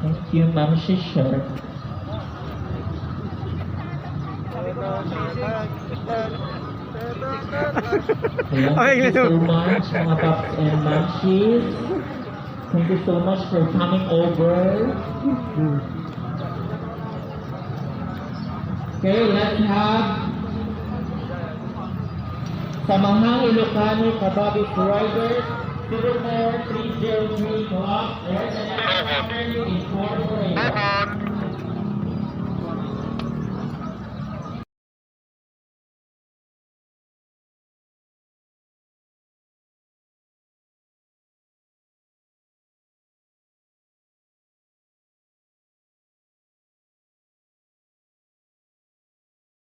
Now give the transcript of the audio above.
Thank you, Ma'am Shisha. Thank you so much, mga paps and mamshis. Thank you so much for coming over. Okay, let's have Samahang Ilocano Kababis Riders, Silver 303 Club. There's an hour in 4 days.